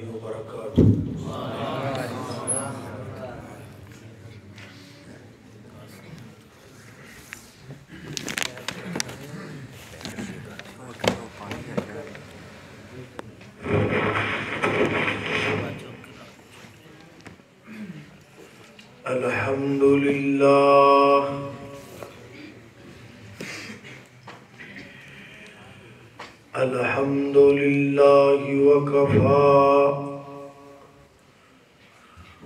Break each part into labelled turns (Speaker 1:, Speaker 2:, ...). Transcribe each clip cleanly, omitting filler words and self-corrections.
Speaker 1: وبرکاتہ۔ الحمدللہ الحمدللہ وکفا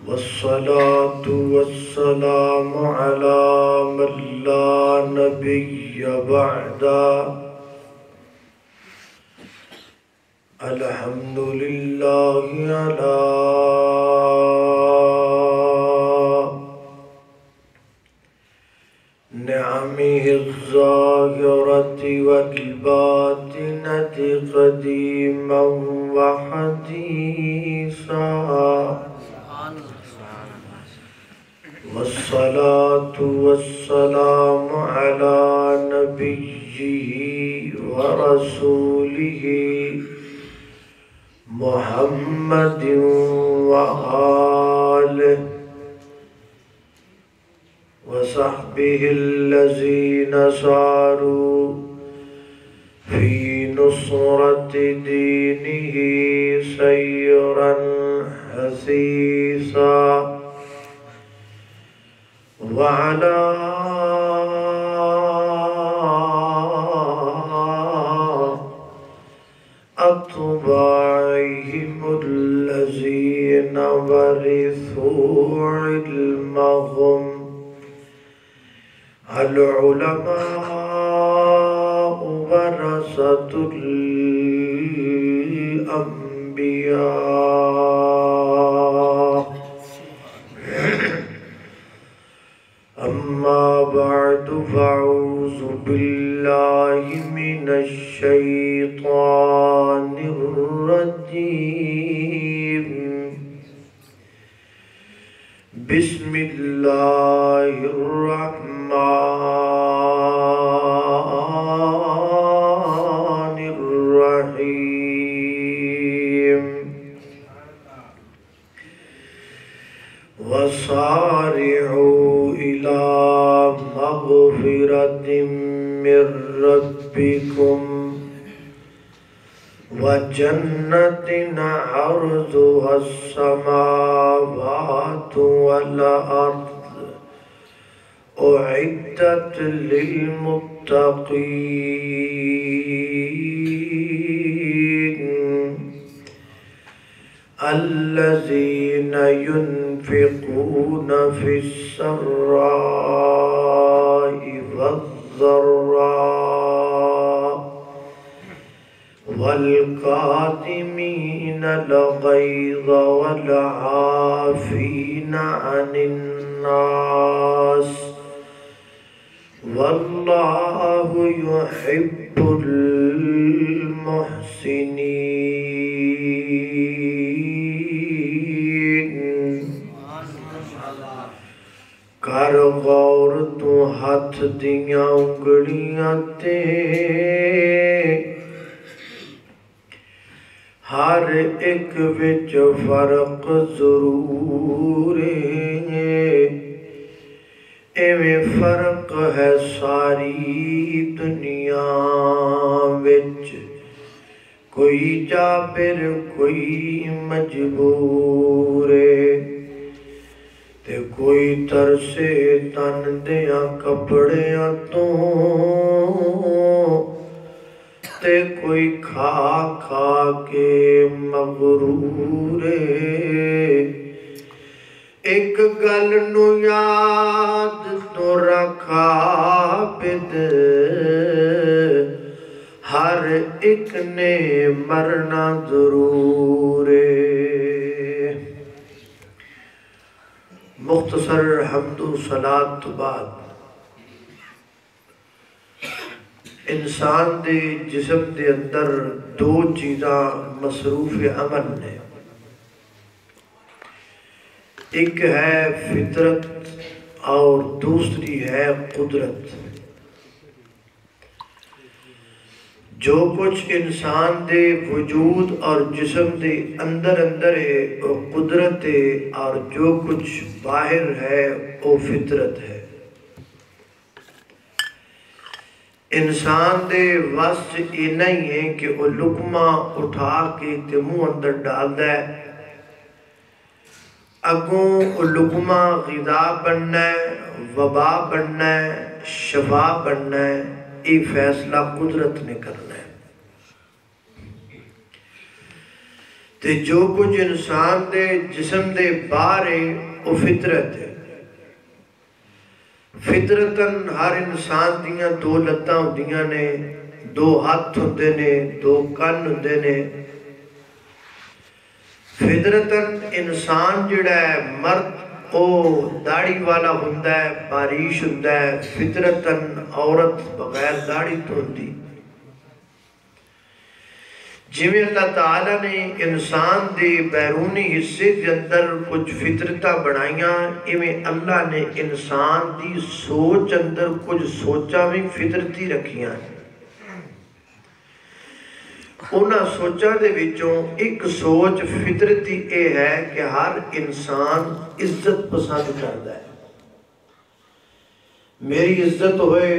Speaker 1: والصلاة والسلام علی من لا نبی بعدا۔ الحمدللہ علی نعمه الظاهرة والباطنة قديما وحديثا، والصلاة والسلام على نبيه ورسوله محمد وآله وصحبه الذين ساروا في نصرة دينه سيرا حثيثا، وعلى أتباعهم الذين ورثوا علمهم، العلماء ورثة الأنبياء. أما بعد فأعوذ بالله من الشيطان الرجيم. بسم الله الرحمن الرحيم. وسارعوا إلى مغفرة من ربكم وجنة عرضها السماوات والأرض أعدت للمتقين الذين ينفقون في السراء والضراء والكاظمين الغيظ والعافين عن الناس والله يحب المحسنين. کر غور تو ہاتھ دیاں انگلیاں تے ہر ایک وچ فرق ضرور ہے، ایویں فرق ہے ساری دنیا وچ، کوئی جابر کوئی مجبور ہے، تے کوئی ترسے تن دیاں کپڑیاں تو، تے کوئی کھا کھا کے مغرور ہے۔ ایک گل نو یاد تو رکھا بد، ہر ایک نے مرنا ضرور ہے۔ مختصر حمد و صلاۃ تو بعد انسان دے جسم دے اندر دو چیزاں مصروف عمل نے، ایک ہے فطرت اور دوسری ہے قدرت۔ جو کچھ انسان دے وجود اور جسم دے اندر اندر ہے وہ قدرت ہے، اور جو کچھ باہر ہے وہ فطرت ہے۔ انسان دے واسط یہ نہیں ہے کہ وہ لقمہ اٹھا کے تے منہ اندر ڈال دے، اگوں وہ لقمہ غذا بننا ہے، وبا بننا ہے، شفا بننا ہے، یہ فیصلہ قدرت نے کرنا ہے۔ تے جو کچھ انسان دے جسم دے باہر ہے وہ فطرت ہے۔ فطرتاً ہر انسان دیاں دو لتاں ہوندیاں نے، دو ہاتھ ہوندے نے، دو کن ہوندے نے۔ فطرتاً انسان جڑا ہے مرد او داڑھی والا ہوندا ہے، باریش ہوندا ہے۔ فطرتاً عورت بغیر داڑھی تو ہوندی۔ جویں اللہ تعالیٰ نے انسان دے بیرونی حصے دے اندر کچھ فطرتاں بنائیاں، ایویں اللہ نے انسان دی سوچ اندر کچھ سوچاں بھی فطرتی رکھیاں ہیں۔ انہاں سوچاں دے وچوں ایک سوچ فطرتی اے ہے کہ ہر انسان عزت پسند کردا ہے۔ میری عزت ہوئے،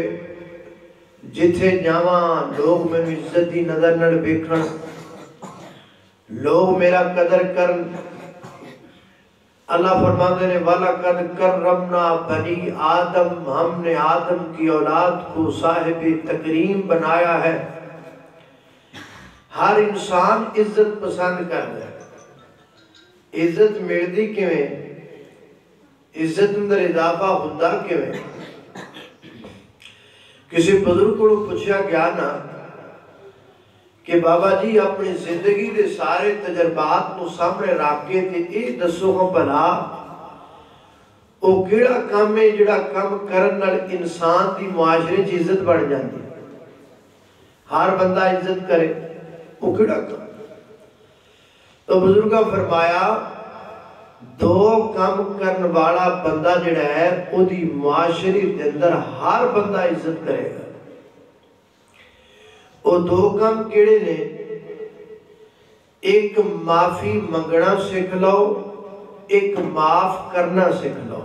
Speaker 1: جتھے جاواں لوگ میں عزت دی نظر نال ویکھن، لوگ میرا قدر کرن۔ اللہ فرماتے نے وَلَقَدْ كَرَّمْنَا بَنِي آدم، ہم نے آدم کی اولاد کو صاحب تکریم بنایا ہے۔ ہر انسان عزت پسند کرتا ہے۔ عزت ملدی کیویں؟ عزت اندر اضافہ ہوتا کیویں؟ کسی بزرگ کو پوچھا گیا نا کہ بابا جی اپنی زندگی دے سارے تجربات کو سامنے رکھ کے تے اے دسو کو بھلا او کیڑا کام ہے جڑا کام کرن نال انسان دی معاشرے چ عزت بڑھ جاندی، ہر بندہ عزت کرے، وہ کیڑا کام؟ تو بزرگاں فرمایا دو کام کرن والا بندہ جڑا ہے او دی معاشرے دے اندر ہر بندہ عزت کرے گا۔ وہ دو کام کیڑے نے؟ ایک معافی منگنا سکھ لو، ایک معاف کرنا سکھ لو۔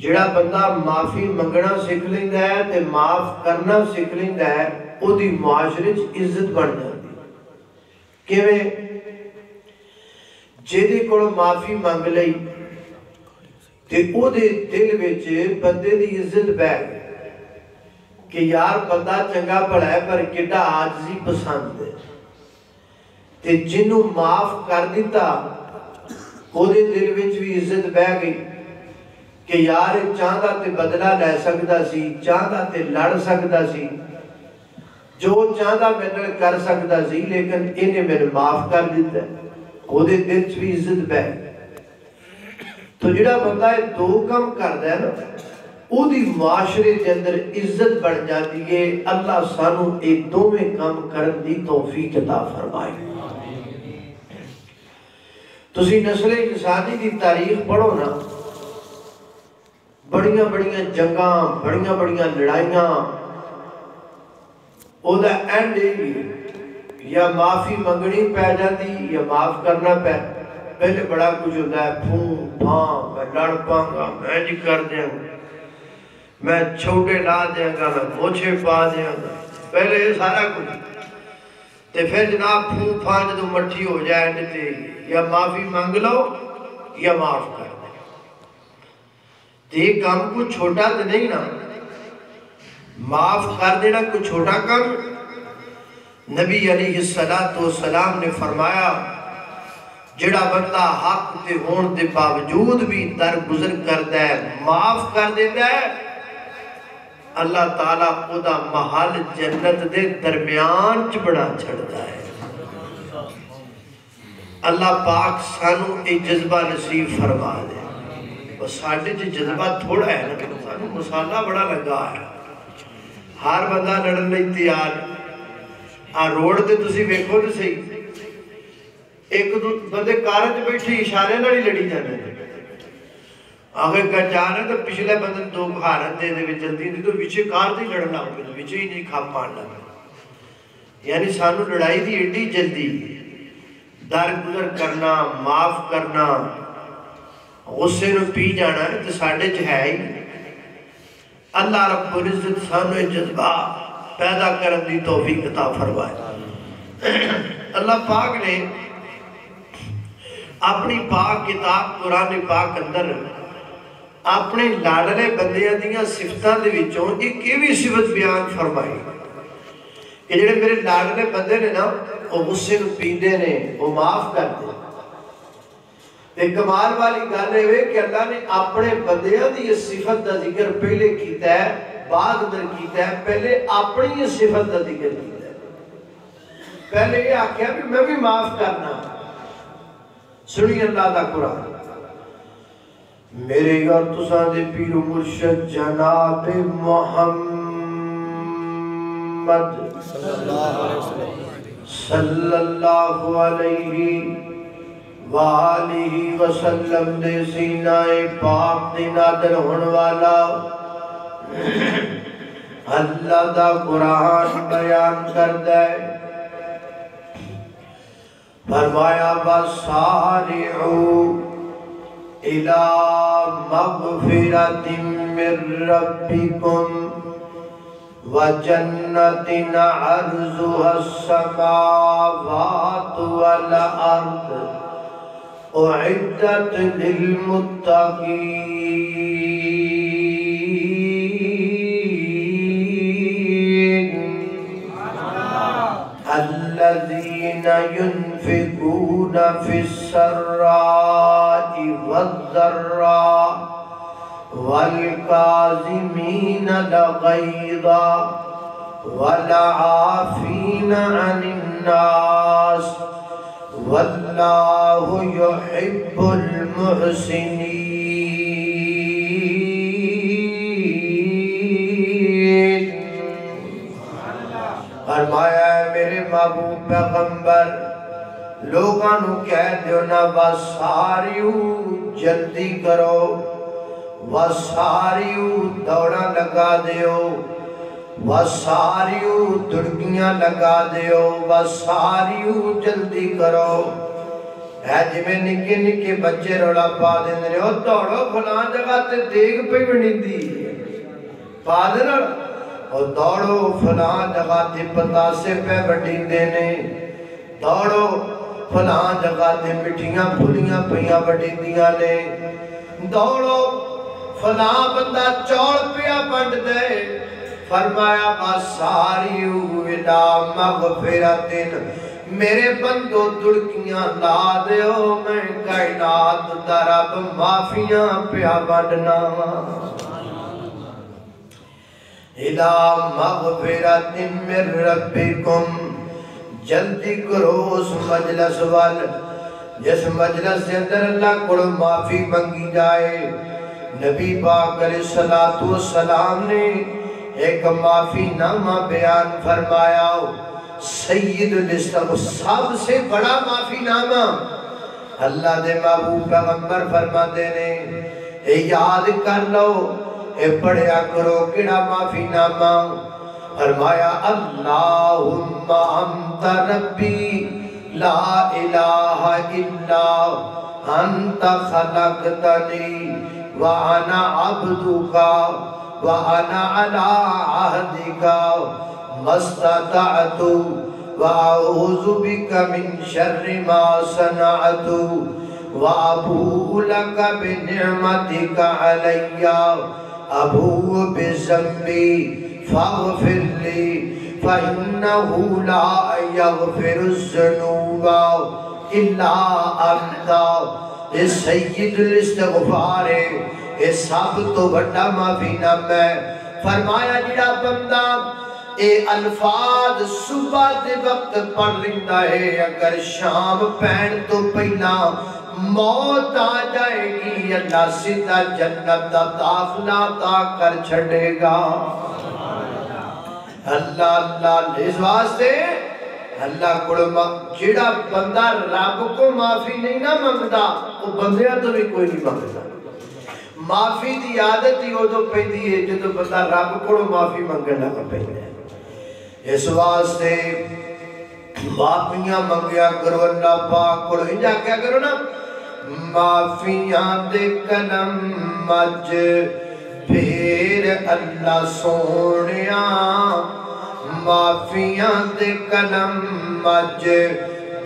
Speaker 1: جڑا بندہ معافی منگنا سکھ لیندا ہے تے معاف کرنا سکھ لیندا ہے، او دی معاشرے چ عزت بن جاتی۔ کیویں؟ جیدے کول معافی منگ لئی تے او دے دل وچ بندے دی عزت بہ گئی کہ یار بندہ چنگا بڑا ہے پر کڈا عاجزی پسند ہے۔ تے جنوں معاف کر دیتا او دے دل وچ بھی عزت بہ گئی کہ یار چاہتا تے بدلہ لے سکدا سی، چاہتا تے لڑ سکدا سی، جو چاہتا میرے کر سکدا سی، لیکن انہیں میرے معاف کر دیتا ہے، او دے دل وچ بھی عزت بہ گئی۔ تو جڑا بندہ دو کام کردا ہے نا، او دی معاشرے کے اندر عزت بڑھ جاتی ہے۔ اللہ سانو ایک دو میں کام کرن دی توفیق عطا فرمائے۔ تسی نسل انسانی دی تاریخ پڑھو نا، بڑیاں بڑیاں جنگاں، بڑیاں بڑیاں لڑائیاں، او دا اینڈ یا معافی منگنی پہ جاتی یا معاف کرنا پہ۔ پہلے بڑا کچھ ہوتا ہے، پھون پھان، میں لڑ پاؤں گا، میں جی کر دیا گا، میں چھوٹے لا دیا گا، میں موچھے پا دیا گا، پہلے یہ سارا کچھ۔ تے پھر جناب پھون پھان جدو مٹھی ہو جائے تے یا معافی مانگ لو یا معاف کر دیں۔ تے یہ کام کو چھوٹا تے نہیں نا، معاف کر دینا کوئی چھوٹا کام۔ نبی علیہ السلام نے فرمایا جڑا بندہ حق تے ہون دے باوجود بھی درگزر کردا ہے، معاف کر دیتا ہے، اللہ تعالیٰ کو دا محل جنت دے درمیان چ بڑا چھڑتا ہے۔ اللہ پاک سانو ایک جذبہ نصیب فرما دے۔ بس ساڑھے جو جذبہ تھوڑا ہے نا، سانو مسالہ بڑا لگا ہے، ہر بندہ لڑن لئی تیار ہے۔ روڈ دے تسی ویکھو تے صحیح، ایک دو بندے کارج بیٹھی اشارے نڑی لڑی جانے، آگے کا چاہ رہے تو پچھلے بندن دو بھارت دے دے جلدی دی تو وچے کار دی لڑنا ہوگی تو وچے ہی نہیں کھاپ پاننا یعنی سانو لڑائی دی ایڈی جلدی درگزر کرنا معاف کرنا غصے نو پی جانا ہے تو ساڑھے جہائی اللہ رب العزت سانو جذبہ پیدا کرن دی توفیق عطا فرمائے اللہ پاک نے اپنی پاک کتاب قرآن پاک اندر اپنے لاڑلے بندیاں دیاں صفتاں دے وچوں ایک بھی صفت بیان فرمائی کہ جڑے میرے لاڑلے بندے نے نا وہ غصے نو پیندے نے وہ معاف کر دے ایک کمال والی گل ہے کہ اللہ نے اپنے بندیاں دی اس صفت دا ذکر پہلے کیتا ہے بعد میں کیتا ہے پہلے اپنی اس صفت دا ذکر کیتا ہے پہلے یہ آکھیا بھی میں بھی معاف کرنا سنی اللہ دا قرآن میرے اور تساں دے پیر و مرشد جناب محمد صلی اللہ علیہ وآلہ وسلم دے سینہ پاک دے نادر ہون والا اللہ دا قرآن بیان کر دے فرمایا وَسَارِعُوا إِلَى مَغْفِرَةٍ مِّن رَبِّكُمْ وَجَنَّةٍ عَرْضُهَا السَّمَاوَاتُ وَالْأَرْضُ أُعِدَّتْ لِلْمُتَّقِينَ الَّذِينَ يُنْفِقُونَ فِي السَّرَّاءِ وَالضَّرَّاءِ وَالْكَاظِمِينَ الْغَيْظَ وَالْعَافِينَ عَنِ النَّاسِ وَاللَّهُ يُحِبُّ الْمُحْسِنِينَ فرمایا ہے میرے محبوب پیغمبر لوگانو کہہ دیو نا وَسَارِعُ جلدی کرو وَسَارِعُ دوڑا لگا دیو وَسَارِعُ دڑگیاں لگا دیو وَسَارِعُ جلدی کرو ہے جی میں نکے نکے بچے روڑا پا دیں رہے ہو دوڑو فلان جگہ تے دیکھ پہ بڑی دی پا دیں اور دوڑو فلان جگہ تے پتاسے پہ بڑی دینے دوڑو فلان جگہ تے مٹھیاں پھولیاں پہیاں بڑی دیا نے دوڑو فلان بندہ چوڑ پیا بڑھ دے فرمایا وَسَارِعُ إِلَى مَغْفِرَةٍ میرے بندو دڑکیاں لا دیو میں کائنات دا رب معافیاں پیا بڑھنا إِلَى مَغْفِرَةٍ مِّن رَبِّكُمْ جلدی کرو اس مجلس وال جس مجلس سے اندر اللہ کو معافی منگی جائے نبی پاک علیہ السلام نے ایک معافی نامہ بیان فرمایا سید الاستغفار سب سے بڑا معافی نامہ اللہ دے محبوب پیغمبر فرماتے نے اے یاد کر لو اے پڑھیا کرو کڑا معافی نامہ فرمایا اللہم انت ربی لا الہ الا انت خلقتنی وانا عبدکا وانا علی عہدکا مستطعت واعوذ بک من شر ما صنعت وابوء لک بنعمتک علی ابوء بذنبی فاغفر لی فإنه لا يغفر الذنوب إلا أنت اس سید الاستغفار اس سب تو بڑا معافی نام ہے فرمایا جڑا بندہ اے الفاظ صبح دے وقت پڑھ لیتا ہے اگر شام پہن تو پہلا موت آ جائے گی اللہ سیدھا جنت دا داخلہ عطا کر چھڑے گا اللہ اللہ اس واسطے اللہ کو جڑا بندہ رب کو معافی نہیں نہ مانگدا وہ بندیاں تو بھی کوئی نہیں مانگدا معافی دی عادت ہی ادو پیندی ہے جدو بندہ رب کو معافی منگن لگ پیندا ہے۔ اس واسطے معافیاں منگیا کرو اللہ پاک کو، انجا کیا کرو نا، معافیاں دے کلم مج پھر اللہ سونیا، معافیاں دے کلم مج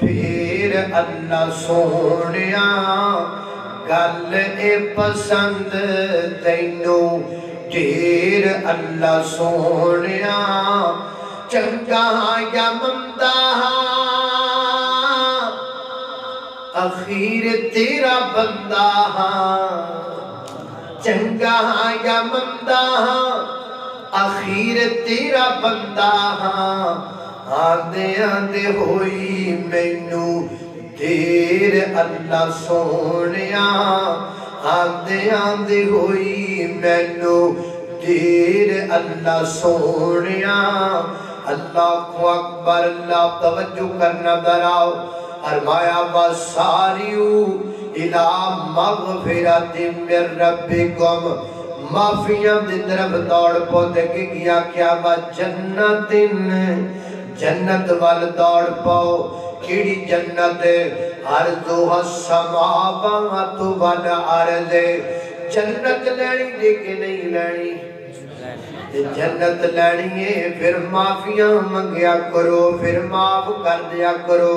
Speaker 1: پھر اللہ سونیا، گل اے پسند تینو ڈھیر اللہ سونیا، چنگا یا مندہ اخیر تیرا بندہ، چنگا یا مندہ اخیر تیرا بندہ، آندے آندے ہوئی مینو دیر اللہ سونیا، آندے آندے ہوئی مینو دیر اللہ سونیا۔ اللہ اکبر، اللہ توجہ کرنا دراؤ، فرمایا وَسَارِعُوا إِلَىٰ مَغْفِرَةٍ مِّن رَبِّكُمْ، معافیاں دی طرف دوڑ پو، دیکھے گیا کیا با جنت، جنت وال دوڑ پو، کیڑی جنت عرضها السماوات والارض، جنت لینی دے کے نہیں لینی، جنت لینی ہے پھر معافیاں منگیا کرو، پھر معاف کر دیا کرو،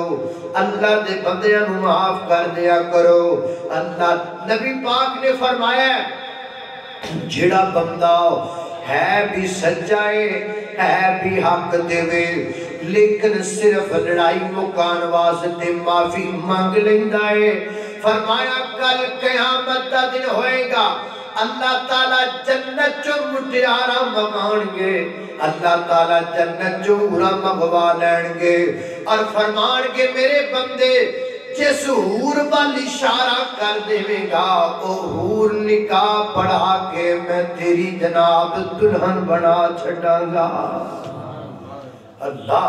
Speaker 1: اللہ دے بندیاں نو معاف کر دیا کرو۔ اللہ نبی پاک نے فرمایا جڑا بندہ ہے بھی سچائے ہے بھی حق دے لیکن صرف لڑائی مکان واسطے معافی مانگ لیندہ ہے، فرمایا کل قیامت دا دن ہوئے گا، اللہ تعالیٰ جنت جو مٹیارہ مغان گے، اللہ تعالیٰ جنت جو ہورا مغوا لین گے، اور فرمان گے میرے بندے جس حور وال اشارہ کر دے گا، او حور نکاح پڑھا کے میں تیری جناب دلہن بنا چھڑا گا۔ اللہ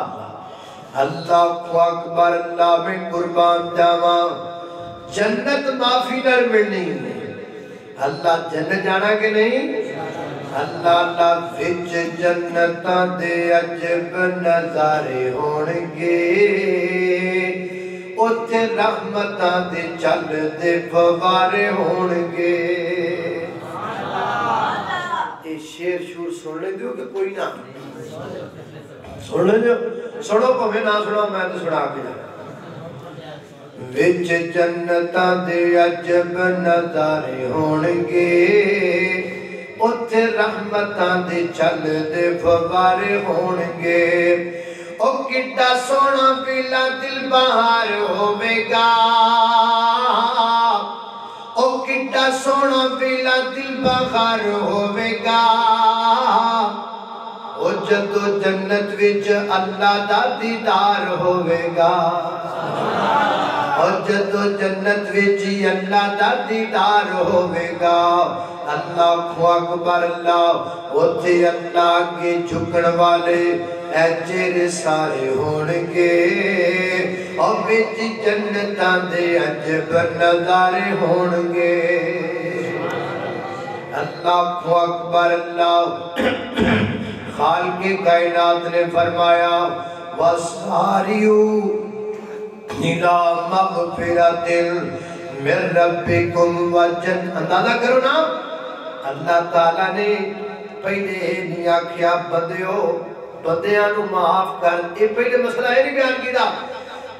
Speaker 1: اللہ اکبر، اللہ میں قربان جاواں، جنت معافی نر ملنی ہے، اللہ جنت جانا کہ نہیں؟ اللہ اللہ وچ جنتاں دے عجب نظارے ہونگے، اتھے رحمتاں دے چل دے فوارے ہونگے۔ یہ شیر شور سن لیں دیو کہ کوئی نہ سن لیں دیو، سنو کو میں نہ سنو میں تو سنا کے جانا۔ وچ جنتاں دے عجب نظارے ہونگے، اتھے رحمتاں دے چل دے فوارے ہونگے، او کٹا سونا پیلا دل بہار ہوے گا، او کٹا سونا پیلا دل بہار ہوے گا، او جدو جنت وچ اللہ دا دیدار ہوے گا، اور جدو جنت ویچی اللہ دا دیدار ہوئے گا۔ اللہ اکبر، اللہ اتھے اللہ کے جھکن والے اے چہرے سارے ہونگے، اور ویچی جنتاں دے عجب نظارے ہونگے۔ اللہ اکبر، اللہ خالق کائنات نے فرمایا وَسَارِعُوا إِلَىٰ مَغْفِرَةٍ مِّن رَبِّكُمْ وَجَنَّةٍ، اندازہ کرو نا، اللہ تعالیٰ نے پہلے نہیں آکھیا بندیاں نو معاف کر، یہ پہلے مسئلہ ہے نہیں بیان کیتا،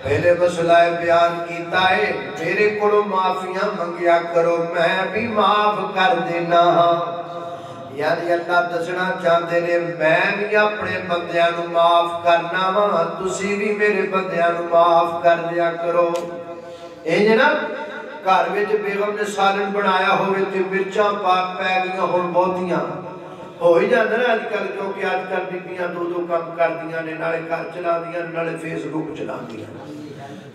Speaker 1: پہلے مسئلہ ہے بیان کیتا ہے میرے کو معافیاں منگیا کرو میں بھی معاف کر دینا ہاں، یعنی اللہ دسنا چاہتے نے میں بھی اپنے بندیاں نو معاف کرنا ہاں، تسی بھی میرے بندیاں نو معاف کر دیا کرو۔ اے جناب گھر وچ بیگم نے سالن بنایا ہوئے تے مرچاں پاک پے گئیاں ہن بہتیاں ہو ہی جاندے نا اج کل، کیونکہ اج کل بیبیاں دو دو کام کردیاں نے، نالے گھر چلاندیاں نالے فیس بک چلاندیاں،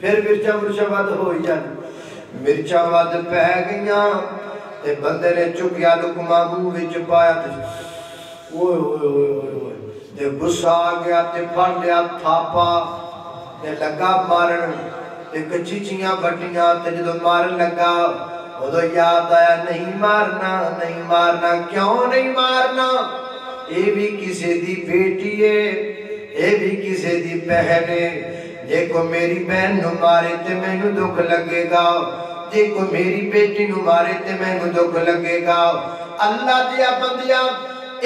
Speaker 1: پھر مرچاں ود ہو ہی جاندی، مرچاں ود پے گئیاں تے بندے نے چکیا لقمہ منہ وچ پایا تے اوئے اوئے اوئے اوئے تے غصہ آ گیا تے پھڑ لیا تھاپا تے لگا مارن تے کچھیچیاں بٹیاں تے جدو مارن لگا ادھو یاد آیا نہیں مارنا نہیں مارنا. کیوں نہیں مارنا؟ اے بھی کسی دی بیٹی ہے, اے بھی کسی دی بہن ہے. جے کو میری بہن نو مارے تے میں نو دکھ لگے گا, جے کو میری بیٹی نو مارے تے میں نو دکھ لگے گا. اللہ دیا بندیاں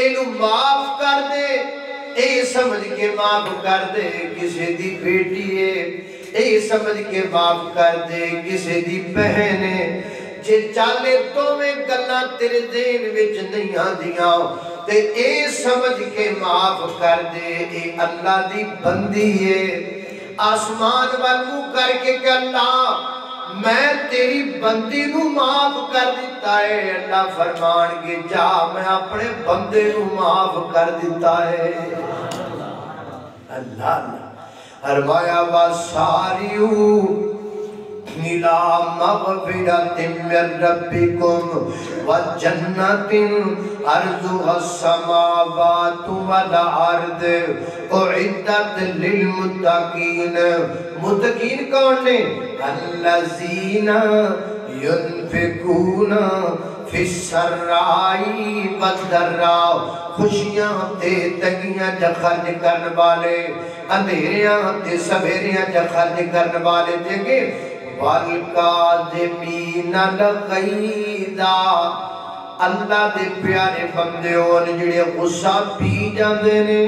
Speaker 1: اینو معاف کر دے, اے سمجھ کے معاف کر دے کسی دی بیٹی ہے, اے سمجھ کے معاف کر دے کسی دی بہن ہے. جے چالے تو میں گلہ تیرے دین وچ نہیں آدیاں تے اے سمجھ کے معاف کر دے اے اللہ دی بندی ہے. آسمان والمو کر کے کہ اللہ میں تیری بندی نو معاف کر دیتا ہے. اللہ فرمان کے جا میں اپنے بندے نو معاف کر دیتا ہے. اللہ فرمایا وَسَارِعُوا إِلَىٰ مَغْفِرَةٍ مِّن رَّبِّكُمْ وَجَنَّةٍ عَرْضُهَا السَّمَاوَاتُ وَالْأَرْضُ أُعِدَّتْ لِلْمُتَّقِينَ. متقین کون نے؟ الَّذِينَ يُنفِقُونَ فِي السَّرَّاءِ وَالضَّرَّاءِ. خوشیاں تے تنگیاں جا خرچ کرنے والے, اندھیریاں تے سویریاں جا خرچ کرنے والے. دیکھیں وَالْقَاذِمِينَ الْغَيْظَ. اللہ دے پیارے بندے ہون جڑے غصہ پی جاندے نے,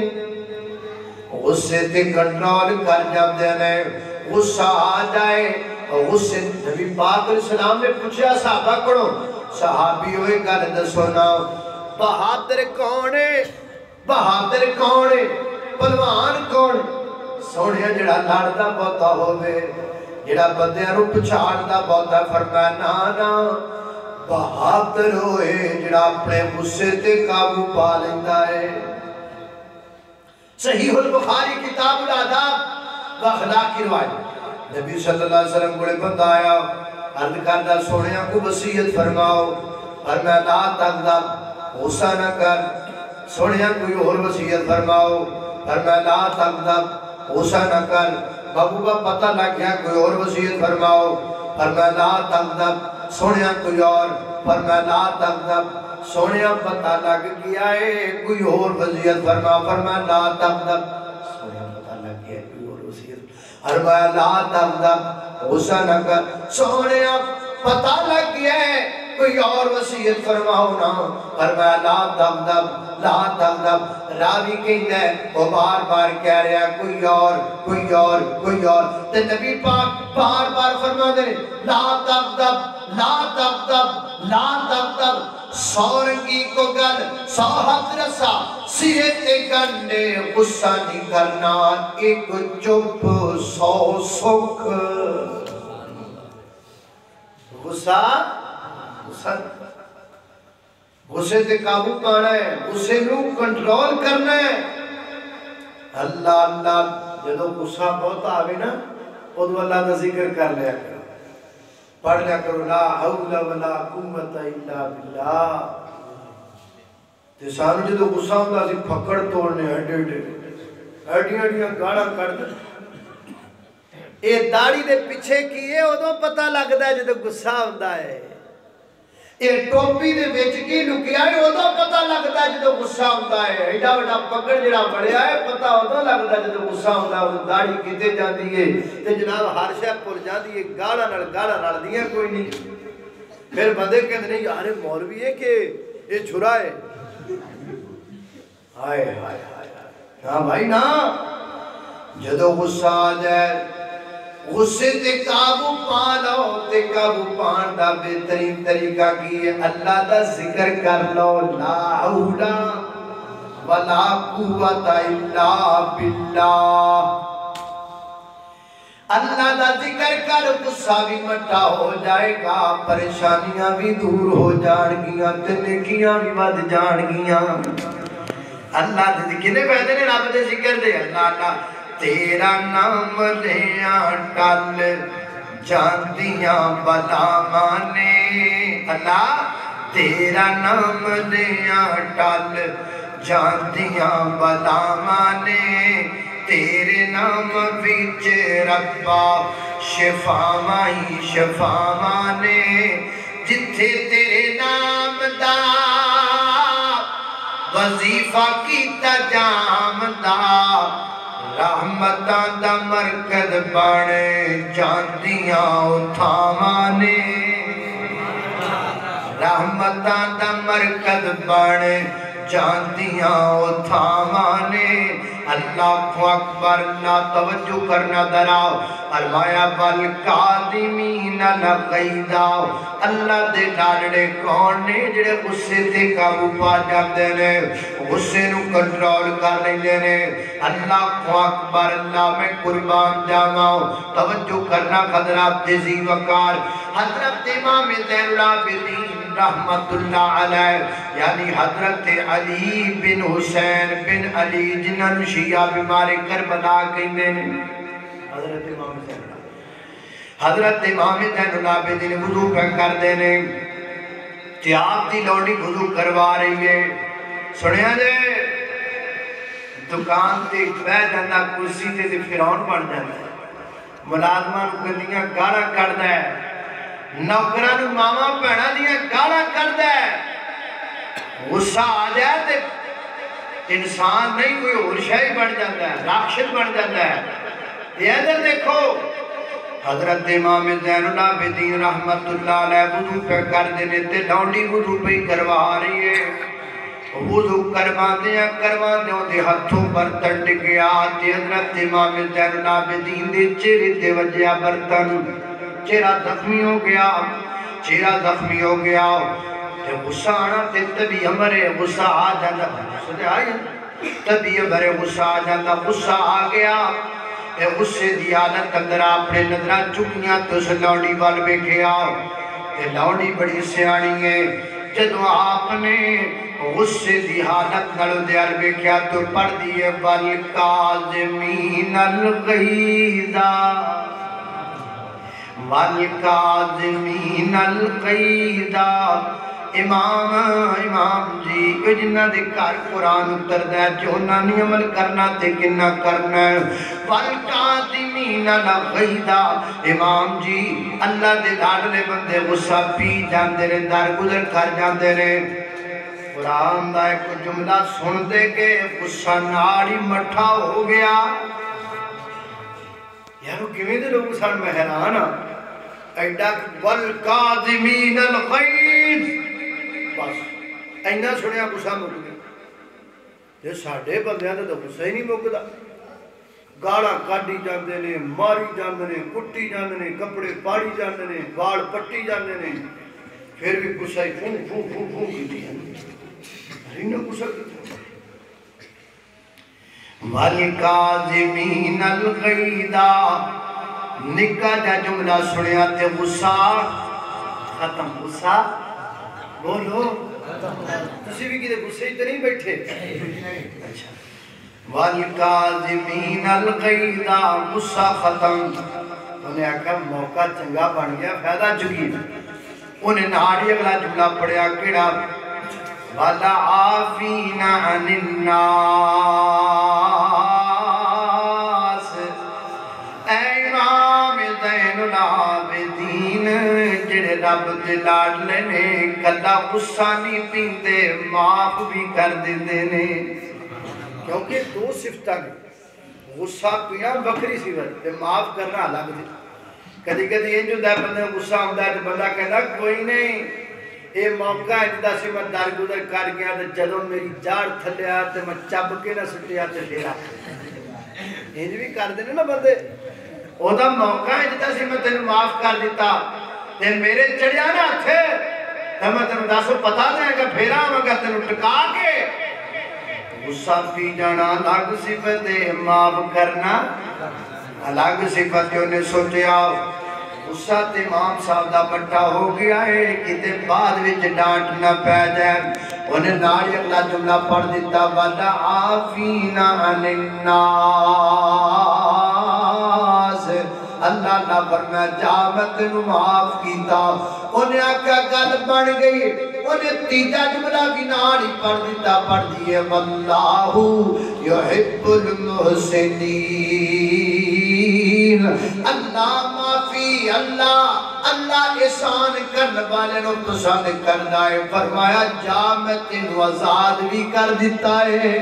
Speaker 1: غصے تے کنٹرول کر جاندے نے. غصہ آ جائے غصے. نبی پاک علیہ السلام نے پوچھا صحابہ کڑو, صحابی ہوئے گل دسو نا بہادر کون ہے؟ بہادر کون ہے؟ پہلوان کون؟ سوڑیا جڑا لڑدا بہتا ہوئے, جڑا بندیاں نو پچھاڑدا بہتا. فرمایا نا بہادر ہوئے جڑا اپنے غصے تے قابو پا لیندا ہے. صحیح البخاری کتاب الاداب و اخلاق کی روایت. نبی صلی اللہ علیہ وسلم کو بندہ آیا, عرض کردہ سوڑیاں کو وصیت فرماؤ. فرمایا لا تغضب, غصہ نہ کر. سوڑیاں کوئی اور وصیت فرماؤ. فرمایا لا تغضب, غصہ نہ کر. محبوبہ پتہ لگ گیا کوئی اور وصیت فرماؤ. فرمایا لا تغضب. سوڑیاں کوئی اور. فرمایا لا تغضب. سوڑیاں پتہ لگ گیا ہے کوئی اور وصیت فرماؤ. فرمایا لا تغضب. سوڑیاں پتہ لگ گیا کوئی اور وصیت. فرمایا لا تغضب, غصہ نہ کر. سوڑیاں پتہ لگ گیا ہے کوئی اور وصیت فرماؤ نا. فرمایا لا تغضب لا تغضب. راوی کہتا ہے وہ بار بار کہہ رہا ہے کوئی اور کوئی اور کوئی اور. تے نبی پاک بار بار فرما دے لا تغضب لا تغضب لا تغضب. سورنگی کو گل سو حد رسا سرے تے گنڈے. غصہ نہیں کرنا ایک چپ سو سکھ. غصہ غصے تے قابو پانا ہے, غصے نو کنٹرول کرنا ہے. اللہ اللہ جدو غصہ بہت آوے نا ادو اللہ دا ذکر کر لیا کرو, پڑھ لیا کرو لا حول ولا قوت الا باللہ. تے سانو جدو غصہ ہوتا سی پھکڑ توڑنے ہڈیاں گاڑا کر دے. اے داڑھی دے پیچھے کیے ادو پتہ لگتا ہے جدو غصہ ہوتا ہے. اے ٹوپی دے بیچ کی لکیا ہے ادو پتہ لگتا ہے جدو غصہ ہوتا ہے. ایڈا بڑا پکڑ جڑا بڑھیا ہے پتہ ادو لگتا ہے جدو غصہ ہوتا ہے. داڑھی کتے جاندی ہے تے جناب ہر شے بھول جاندی ہے. گاڑا لڑدیاں کوئی نہیں. پھر بندے کہتے نہیں یار مولوی ہے کہ یہ چھرا ہے. ہائے ہائے ہائے ہاں بھائی نا. جدو غصہ آ جائے غصے تے قابو پا لو. تے قابو پان دا بہترین طریقہ کی ہے اللہ دا ذکر کر لو. لا حول ولا قوت الا باللہ. اللہ دا ذکر کر غصہ بھی مٹا ہو جائے گا, پریشانیاں بھی دور ہو جان گیاں تے نیکیاں بھی ود جان گیاں. اللہ دے کنے پہنے نے رب دے ذکر دے. اللہ اللہ تیرا نام لیاں ٹل جاندیاں بلا مانے. اللہ تیرا نام لیاں ٹل جاندیاں بلا مانے. تیرے نام وچ ربا شفا مائی شفا مانے. جتھے تیرے نام دا وظیفہ کیتا جام دا رحمتاں دا مرکز بنے جاندیاں اتھاوانے رحمتاں دا مرکز بنے جاندیاں اتھاوانے اللہ کو اکبر نہ توجہ کرنا دراؤ فرمایا والکاظمین الغیظ اللہ دے لاڈڑے کون نے جڑے غصے تے قابو پا جاندے نے غصے نو کنٹرول کر لیندے نے اللہ کو اکبر اللہ میں قربان جاواں توجہ کرنا حضرات ذی وقار حضرت امام زین العابدین رحمت اللہ علیہ یعنی حضرت علی بن حسین بن علی جنہاں شیعہ بیمار کربلا کہندے نے حضرت امام زین العابدین وضو پہ کر دینے تے آپ دی لوڑی وضو کروا رہی ہے سنیا جے دکان تے بہ جانا کرسی تے فرعون بن جاتا ہے ملازماں نو گندیاں گالاں کڈدا ہے نوکراں نو ماما بھیڑاں دیاں گالاں کڈدا ہے غصہ آ جائے تے انسان نہیں کوئی اور شے بن جاتا ہے راکشس بن جاتا ہے یہ ادھر دیکھو حضرت امام زین العابدین رحمت اللہ علیہ وضو پہ کر دینے تے لونڈی وضو پہ کروا رہی ہے وضو کروا دیا دے ہتھوں برتن ڈگیا تے حضرت امام زین العابدین دے چہرے تے وجیا برتن چہرہ زخمی ہو گیا تے غصہ آنا تے تبھی ہمارے غصہ آ جانا تبھی ہمارے غصہ آ جانا غصہ آ گیا تے غصے دی حالت اندر اپنے نظراں چکیاں تو اس لونڈی وال ویکھیا تے لونڈی بڑی سیاਣੀ ہے جدوں آپ نے غصے دی حالت نال دیار ویکھیا تو پڑھ دیے والکاظمین الغیظ والکاظمین الغیظ امام جی کہ جنہ دے کار قرآن اتر دے جو نہ نہیں عمل کرنا تے کنہ کرنا والکاظمین الغیظ امام جی اللہ دے لاڈلے بندے غصہ پی جاندے نے دار گزر کر جاندے نے قرآن دا ایک جملہ سن دے کے غصہ ناڑی مٹھا ہو گیا یارو کیویں دے لوگ سن میں حیران ایڈا والکاظمین الغیظ بس اینا سنیا غصہ مک گیا یہ ساڈے بندیاں دا غصہ ہی نہیں مکدا گالاں کاڈی جاندے نے ماری جاندے نے کٹی جاندے نے کپڑے پاڑی جاندے نے وال پٹی جاندے نے پھر بھی غصہ ہی فوں فوں فوں فوں کیتی ہے انہاں غصہ کیتا والکاظمین الغیظ نکا جا جملہ سنیا تے غصہ ختم غصہ بولو تسی بھی کدے غصے تے نہیں بیٹھے اچھا والکاظمین الغیظ غصہ ختم انہیں آکھا موقع چنگا بن گیا فائدہ چکی انہیں نہاڑی اگلا جملہ پڑھیا کیڑا والعافین عن الناس اے امام زین العابدین جڑے رب دے لاڈلے نے کلا غصہ نہیں پیندے معاف بھی کر دیندے نے کیونکہ دو صفتاں غصہ پینا بکری صفت تے معاف کرنا الگ دی کدی کدی یہ جو دا بندہ غصہ ہوندا ہے تے بندہ کہندا کوئی نہیں اے موقع ہے جدا سی میں دار گزر کر گیا تے جدوں میری جاڑ تھلے آ تے میں چب کے نہ سٹیا تے پھیرا انج بھی کر دینے نا بندے او دا موقع ہے جدا سی میں تینوں معاف کر دیتا تے میرے چڑھیا نا تھے تے میں تینوں دسو پتا دیں گا پھیرا آواں تینوں ٹکا کے غصہ پی جانا الگ صفت ہے معاف کرنا الگ صفت ہے انہیں سوچیا غصہ تے امام صاحب دا بٹا ہو گیا ہے کتے بعد وچ ڈانٹ نہ پہ جائے انہیں ناری اگلا جملہ پڑھ دیتا والعافین عن الناس اللہ نہ فرمایا جا میں تینوں معاف کیتا انہیں آکھا گل بن گئی انہیں تیجا جملہ کی ناری پڑھ دیتا پڑھ دیئے واللہ یحب المحسنین اللہ معافی اللہ اللہ احسان کرنے والے نو پسند کردا ہے فرمایا جا میں تینوں آزاد بھی کر دیتا ہے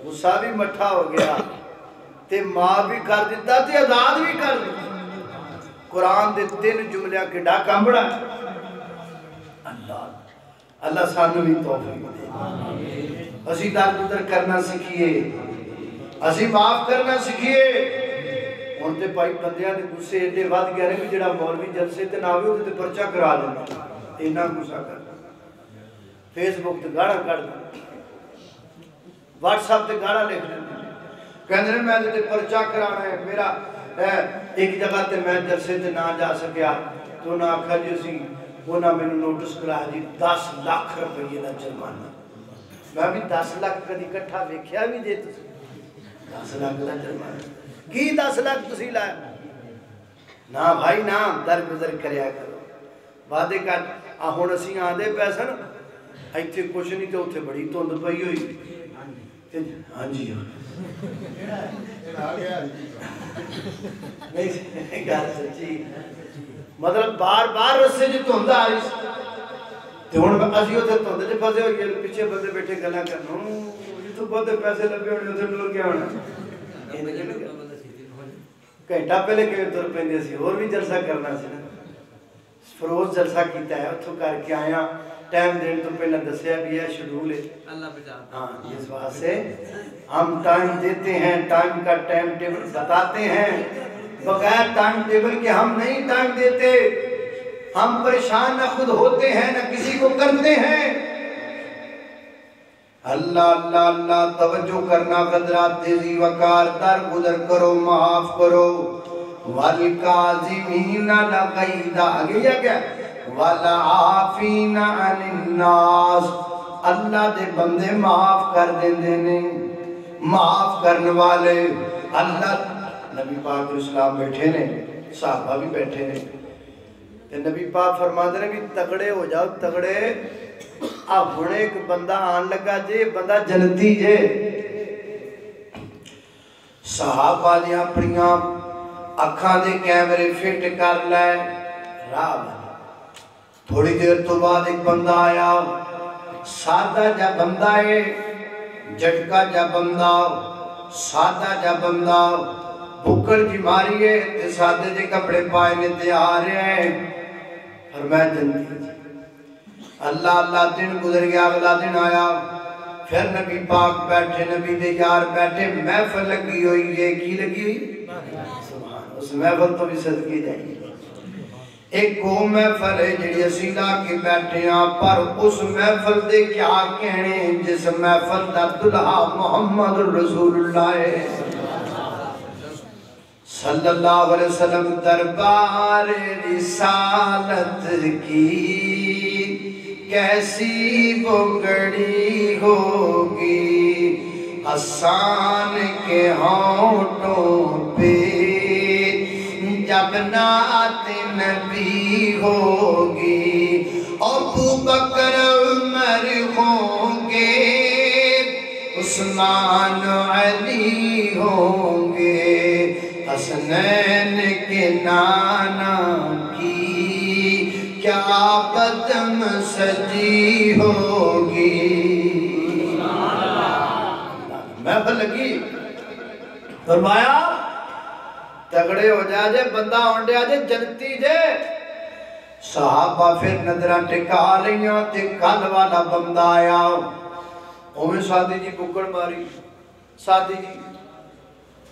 Speaker 1: غصہ بھی مٹھا ہو گیا تے ماں بھی کر دیتا تے آزاد بھی کر دیتا قرآن دے 3 جملے کے ڈاکا بڑا اللہ سانو بھی توفیق دے اسی درگزر کرنا سکھیے اسی معاف کرنا سکھیے ہن تے بھائی بندیاں دے غصے ایڈے ود گئے نے جڑا مولوی جلسے تے نہ ہوئے تے پرچہ کرا دینا اینا غصہ کرنا فیس بک تے گاڑا کر دینا واٹس ایپ تے گاڑا لکھ دینا کہندے میں تے پرچہ کرانا ہے میرا ایک جگہ تے میں جلسے تے نہ جا سکیا تو نہ آکھا جی اسی وہ نہ میں نوٹس کرایا جی 10 لاکھ روپے دا جرمانہ میں بھی 10 لاکھ کدی اکٹھا ویکھیا بھی جے تسی 10 لاکھ دا جرمانہ کی 10 لاکھ تسی لائے نہ بھائی نہ درگزر کریا کرو وعدے کر ہن اسی آندے پیسے نا ایتھے کچھ نہیں تے اوتھے بڑی دھند پئی ہوئی ہاں جی نہیں گل سچی مطلب بار بار رسے جی دھند آ رہی تے ہن اسی اوتھے دھند وچ پھسے ہوئے پیچھے بندے بیٹھے گلاں کرن جتھوں بہت پیسے لبے ہونے اوتھے مل کے آنا گھنٹہ پہلے کہ تر پیندے سی اور بھی جلسہ کرنا سی نا فروز جلسہ کیتا ہے اتھوں کر کے آیا ٹائم دین تو پہلے دسیا بھی ہے شیڈول ہے اللہ بچاتا ہاں اس واسطے ہم ٹائم دیتے ہیں ٹائم کا ٹائم ٹیبل بتاتے ہیں بغیر ٹائم ٹیبل کے ہم نہیں ٹائم دیتے ہم پریشان نہ خود ہوتے ہیں نہ کسی کو کرتے ہیں اللہ اللہ اللہ توجہ کرنا قدرات تیزی وقار در گزر کرو معاف کرو والکاظمین الغیظ آگے یا کیا والعافین عن الناس اللہ دے بندے معاف کر دینے معاف کرنے والے اللہ نبی پاک اسلام بیٹھے نے صحابہ بھی بیٹھے نے تے نبی پاک فرماتے ہیں بھی تگڑے ہو جاؤ تگڑے اب ہن ایک بندہ آن لگا جے بندہ جنتی جے صحابہ نے اپنیاں اکھاں دے کیمرے فٹ کر لائے راہ تھوڑی دیر تو بعد ایک بندہ آیا سادہ جا بندہ ہے جھٹکا جا بندہ سادہ جا بندہ بھکڑ جی ماری ہے تے سادے جے کپڑے پائے نے تے آ رہے ہیں فرمایا جنتی اللہ اللہ دن گزر گیا اگلا دن آیا پھر نبی پاک بیٹھے نبی دے یار بیٹھے محفل لگی ہوئی ہے کی لگی ہوئی اس محفل تو بھی صدقی جائیں ایک کو محفل ہے جڑی اسیلہ کے بیٹھے ہیں پر اس محفل دے کیا کہنے جس محفل دا دلہا محمد رسول اللہ ہے صلی اللہ علیہ وسلم دربار رسالت کی کیسی بگڑی ہوگی حسان کے ہونٹوں پہ جب نعت نبی ہوگی ابو بکر عمر ہوں گے عثمان علی ہوں گے حسنین کے نانا کی کیا بدم سجی ہوگی محفل لگی فرمایا تگڑے ہو جا جے بندہ ہونڈے آجے جنتی جے صحابہ پھر نظرہ ٹکا رہیاں تے کل والا بندہ آیا اوہ سادی جی بکڑ ماری سادی جی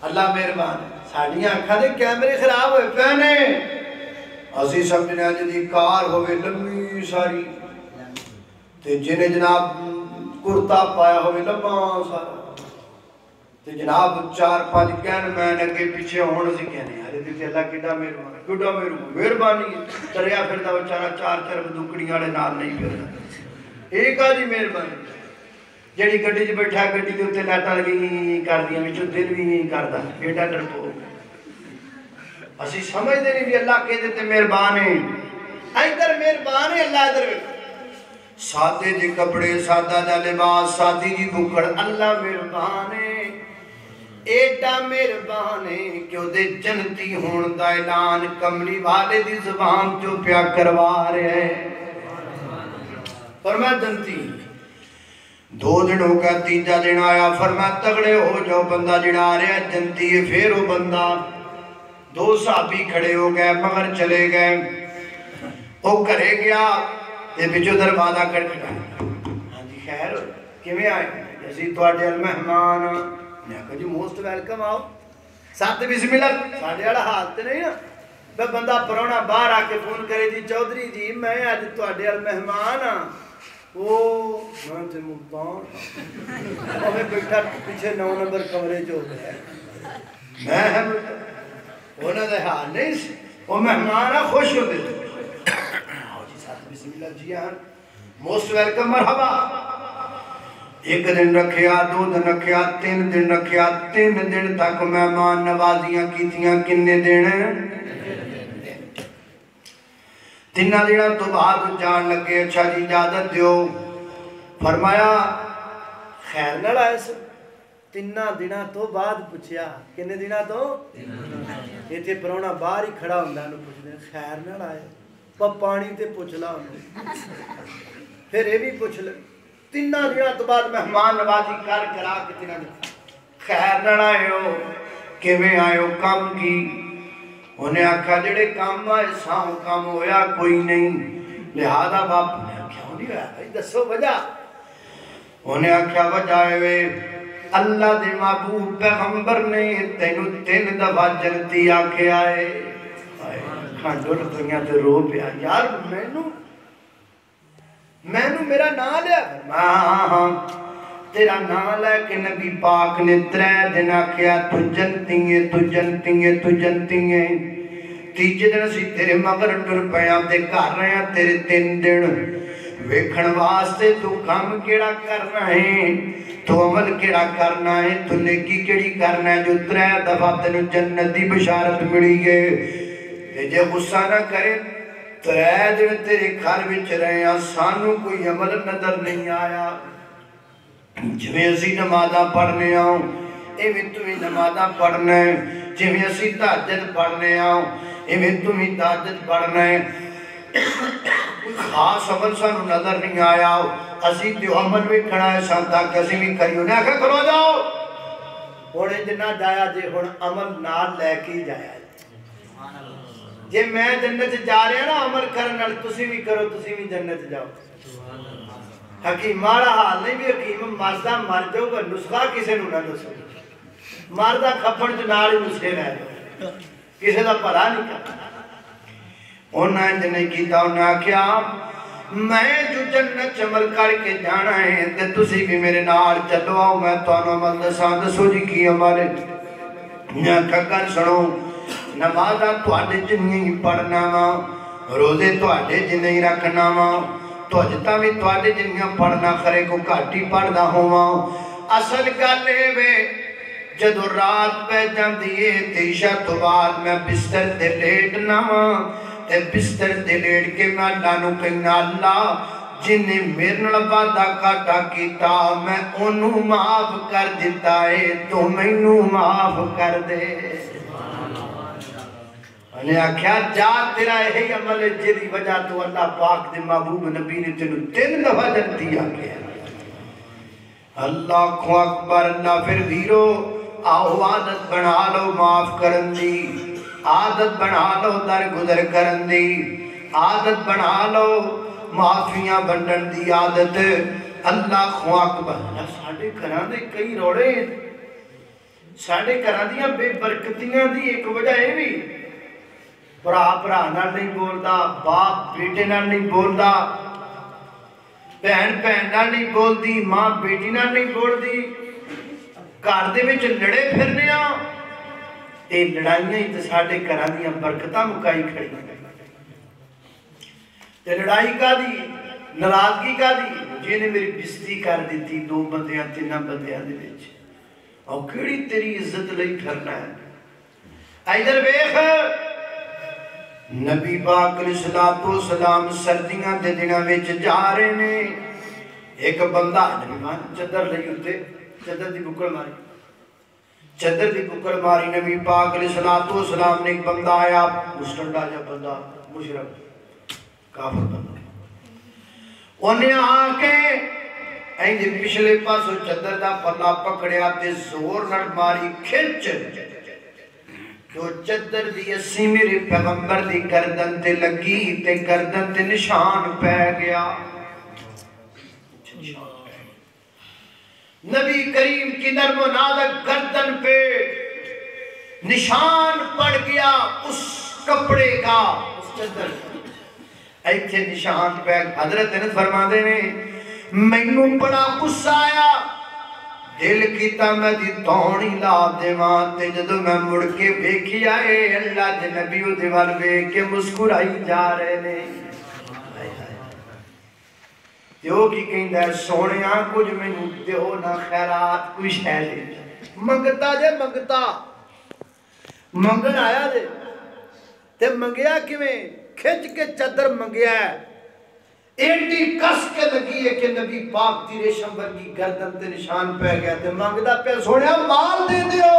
Speaker 1: اللہ مہربان ہے ساڑیاں اکھا دے کیمرے خراب ہوئے پہنے اسی سمجھنے آجے دی کار ہوئے لمبی ساری تے جنہیں جناب کرتا پایا ہوئے لمبا سارا تے جناب 4-5 کہن میں نگے پیچھے ہونے سے کہنے ارے دیکھتے اللہ کڈا مہربانی تریا پھردا بچارا 4 بدوکڑی والے نال نہیں پھردا ایک آدھی مہربانی جڑی گڈی وچ بیٹھا گڈی دے اوتے لائٹاں لگی کردیاں وچوں دل بھی نہیں کردا بیٹا ڈرپو اسی سمجھدے نہیں بھی اللہ کہے تے مہربان ہے ادھر مہربان ہے اللہ ادھر سادے جی کپڑے سادہ جا لباس سادی جی بکڑ اللہ مہربان ہے
Speaker 2: ایڈا مہربان ہے کہ وہ دے جنتی ہون دا اعلان کملی والے دی زبان جو پیا کروا رہے ہیں. فرمایا جنتی 2 دن ہو گیا, تیجا دن آیا, فرمایا تگڑے ہو جاؤ, بندہ جڑا آ رہا ہے جنتی ہے. پھر وہ بندہ 2 صحابی کھڑے ہو گئے, مگر چلے گئے. وہ کرے گیا تے پچھو دروازہ کھٹکھٹایا. ہاں جی خیر کیویں آئے؟ اسی تواڈے مہمان. میں کہا جی موسٹ ویلکم, آؤ. سات بسم اللہ. ساڈے والا حال تے نہیں نا بندہ پرانا باہر آ کے فون کرے جی چودھری جی میں اج تواڈے وال مہمان ہاں. وہ میں تے ملتان اوے بیٹھا پیچھے 9 نمبر کمرے چ ہو گیا. میں انہاں دے حال نہیں سی. وہ مہمان آ خوش ہوندے آؤ جی سات بسم اللہ جی ہاں موسٹ ویلکم مرحبا. 1 دن رکھیا, 2 دن رکھیا, 3 دن رکھیا. 3 دن تک مہمان نوازیاں کیتیاں. کنے دن؟ 3 دنوں تو بعد جان لگے. اچھا جی اجازت دیو. فرمایا خیر نال آئے سو. 3 دنوں تو بعد پوچھیا. کنے دنوں تو؟ ایتھے پرانا باہر ہی کھڑا ہوندا انہوں پوچھدے خیر نال آئے پانی تے پوچھ لا انہوں. پھر یہ بھی پوچھ لے. 3 دنوں تو بعد مہمان نوازی کر کرا کے 3 دن خیر نال آئے ہو, کیویں آئے ہو, کام کی؟ انہیں آکھا جڑے کام آئے ساں کام ہویا کوئی نہیں, لہذا باپ نے کیوں نہیں ہویا بھائی دسو وجہ؟ انہیں آکھا وجہ ہے اللہ دے محبوب پیغمبر نے تینوں 3 دفعہ جنتی آکھے آئے. کھانڈو رکھیاں تے رو پیا. یار مینوں میرا نام لیا. ہاں ہاں تیرا نام لے کے نبی پاک نے 3 دن آکھیا تو جنتی ہے, تو جنتی ہے, تو جنتی ہے. تیجے دن اسی تیرے مگر ٹر پیاں تے کر رہے ہیں تیرے 3 دن ویکھن واسطے. تو کام کیڑا کرنا ہے, تو عمل کیڑا کرنا ہے, تو نیکی کیڑی کرنا ہے جو 3 دفعہ تینوں جنت دی بشارت ملی ہے. جے غصہ نہ کرے 3 دن تیرے گھر وچ رہے ہیں سانوں کوئی عمل نظر نہیں آیا. جویں اسی نمازاں پڑھنے آؤں ایویں تمہیں نمازاں پڑھنا ہے. جویں اسی تہجد پڑھنے آؤں ایویں تمہیں تہجد پڑھنا ہے. کوئی خاص عمل سانوں نظر نہیں آیا. اسی تے عمل بھی کھڑا ہے سان تک اسی بھی کریو نے آکھا کھلو جاؤ. ہن جنہ جایا جے ہن عمل نال لے کے جایا جے میں جنت جا رہا نا عمل کرن نال تسی بھی کرو تسی بھی جنت جاؤ. حکیم مارا حال نہیں بھی حکیم مردہ مر جاؤ گا نسخہ کسے نو نہ دسو. مردہ کھپن جو نال نسخے رہ جاؤ کسے دا پڑھا نہیں کرتا. انہیں جنہیں کیتا انہیں کیا میں جو جنت عمل کر کے جانا ہے تے تسی بھی میرے نال چلو آؤ. میں تو عمل دساں دسو جی کی عمل ہے. میں کھکر سنو نمازاں تواڈے جنہیں پڑھنا وا, روزے تواڈے جنہیں رکھنا وا, توجتاں بھی تواڈے جنہیں پڑھنا خرے کو گھٹ ہی پڑھدا ہوواں. اصل گل اے وے جدو رات پہ جاندی ہے تے عشاء تو بعد میں بستر تے لیٹنا وا تے بستر تے لیٹ کے میں اللہ نو کہنا اللہ جنہیں میرے نال وعدہ گھاٹا کیتا میں انہوں معاف کر دیتا ہے تو مینوں معاف کر دے. انہیں آکھیا جا تیرا یہی عمل ہے جیدی وجہ تو اللہ پاک دے محبوب نبی نے تینوں 3 دفعہ جنتی آکھیا. اللہ کو اکبر. اللہ پھر ویرو آؤ عادت بنا لو معاف کرن دی, عادت بنا لو در گزر کرن دی, عادت بنا لو معافیاں بنڈن دی عادت. اللہ کو اکبر. ساڑھے گھراں دے کئی روڑے ساڑھے گھراں دیاں بے برکتیاں دی ایک وجہ ہے بھی بھرا نال نہیں بولدا, باپ بیٹے نال نہیں بولدا, بہن نال نہیں بولدی, ماں بیٹی نال نہیں بولدی. گھر دے وچ لڑے پھرنے آ تے لڑائیاں ہی تے ساڈے گھراں دیاں برکتاں مکائی کھڑی. تے لڑائی کا دی ناراضگی کا دی جے نے میری بےزتی کر دیتی 2 بندیاں 3 بندیاں دے وچ او کیڑی تیری عزت لئی پھرنا ہے. ادھر ویکھ نبی پاک علیہ السلام سردیاں دے دناں وچ جا رہے نے. ایک بندہ چادر لئی اُتے چادر دی بکڑ ماری چدر دی بکڑ ماری نبی پاک علیہ السلام نے ایک بندہ آیا مسٹنڈا جا بندہ مشرک کافر بندہ انہیں آ کے اینجے پچھلے پاسو چدر دا پلا پکڑیا تے زور نڑ ماری کھچ جو چدر دی اسی میرے پیغمبر دی گردن تے لگی تے گردن تے نشان پہ گیا نبی کریم کی نرم و نازک گردن پہ نشان پڑ گیا اس کپڑے کا اس چدر کا ایتھے نشان پہ حضرت نے فرما دے نے مینوں بڑا غصہ آیا دل کیتا میں دی توڑی لا دیواں تے جدوں میں مڑ کے ویکھیا اے اللہ دے نبی او دے ول ویکھ کے مسکرائی جا رہے نے دیو کی کہندا ہے سونیاں کچھ مینوں دیو نہ خیرات کوئی شے دے منگتا جے منگتا منگن آیا دے تے منگیا کیویں کھچ کے چادر منگیا ہے ایڈی کس کے لگی ہے کہ نبی پاک دی ریشمبر کی گردن تے نشان پہ گیا تے مانگدا پہ سونیا مال دے دیو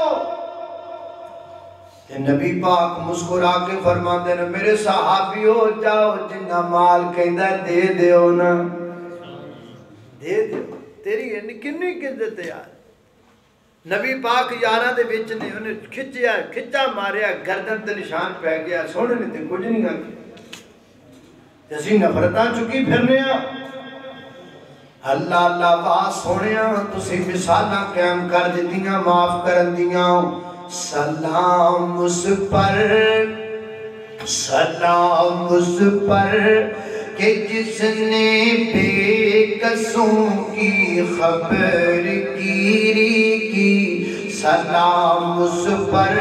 Speaker 2: تے نبی پاک مسکرا کے فرماندے نے میرے صحابیو جاؤ جنہ مال کہندا دے دیو نا دے دیو تیری کنی عزت ہے یار نبی پاک یاراں دے وچ نے انہیں کھچا ماریا گردن تے نشان پہ گیا سونے نے تے کچھ نہیں آکھیا جیسی نفرتاں چکی پھرنے اللہ اللہ واہ سونیاں تسی مثالاں قائم کر دیتیاں معاف کرن دیاں سلام اس پر کہ جس نے بے قصوں کی خبر گیری کی سلام اس پر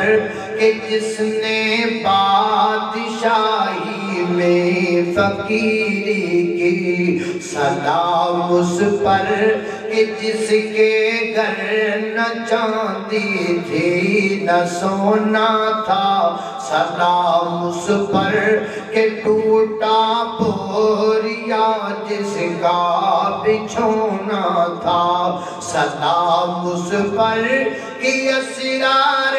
Speaker 2: کہ جس نے بادشاہی میں فقیری کی سلام اس پر کہ جس کے گھر نہ چاندی تھی نہ سونا تھا سلام اس پر کہ ٹوٹا بوریا جس کا بچھونا تھا سلام اس پر کہ اسرار